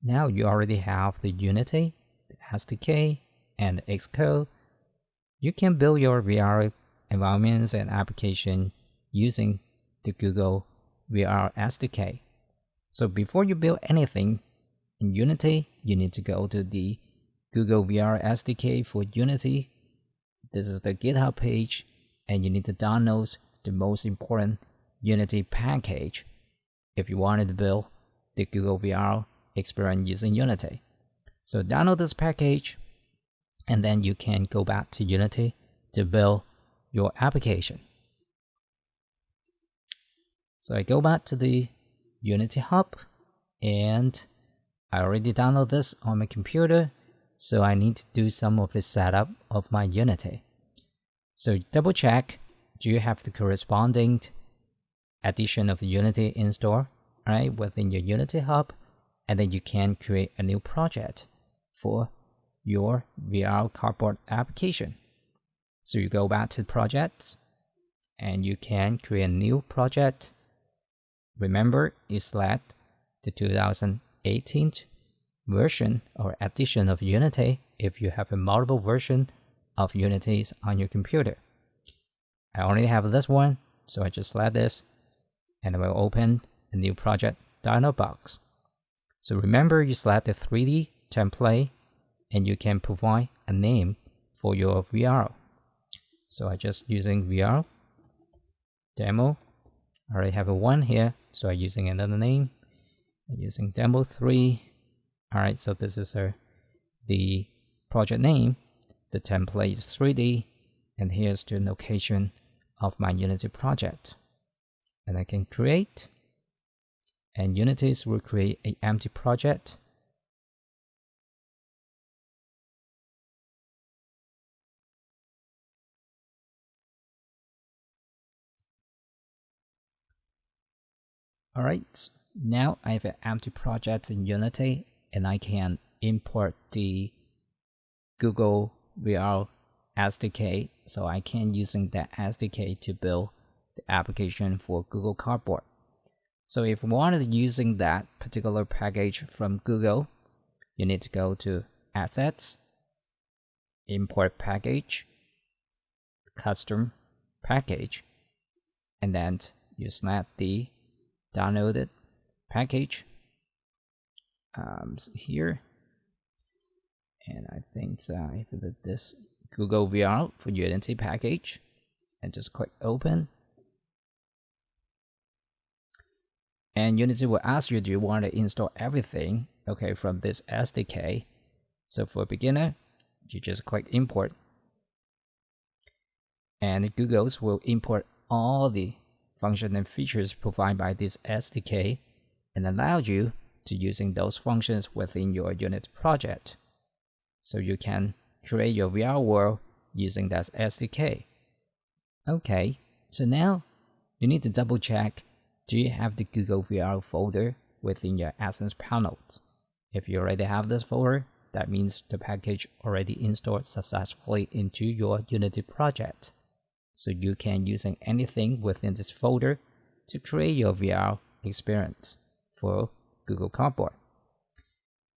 Now you already have the Unity, the SDK, and the Xcode. You can build your VR environments and application using the Google VR SDK. So before you build anything in Unity, you need to go to the Google VR SDK for Unity. This is the GitHub page, and you need to download the most important Unity package if you wanted to build the Google VR experience using Unity. So download this package, and then you can go back to Unity to build your application. So I go back to the Unity Hub, and I already downloaded this on my computer, so I need to do some of the setup of my Unity. So double check, do you have the corresponding edition of Unity installed, right, within your Unity Hub, and then you can create a new project for your VR cardboard application. So you go back to projects, and you can create a new project. Remember, you select the 2018 version or edition of Unity if you have a multiple version of Unities on your computer. I already have this one, so I just select this, and I will open a new project dialog box. So remember, you select the 3D template, and you can provide a name for your VR. So I just using VR demo. I already have a one here, so I'm using another name. I'm using demo 3. Alright, so this is the project name. The template is 3D, and here's the location of my Unity project. And I can create, and Unities will create an empty project. Alright, now I have an empty project in Unity, and I can import the Google VR SDK, so I can using that SDK to build the application for Google Cardboard. So if you wanted using that particular package from Google, you need to go to Assets, Import Package, Custom Package, and then you select the downloaded package here, and I think if this Google VR for Unity package, and just click open, and Unity will ask you, do you want to install everything from this SDK? So for beginner, you just click import, and Google's will import all the functions and features provided by this SDK and allow you to using those functions within your Unity project. So you can create your VR world using that SDK. Okay, so now you need to double check, do you have the Google VR folder within your Essence panel? If you already have this folder, that means the package already installed successfully into your Unity project. So you can using anything within this folder to create your VR experience for Google Cardboard.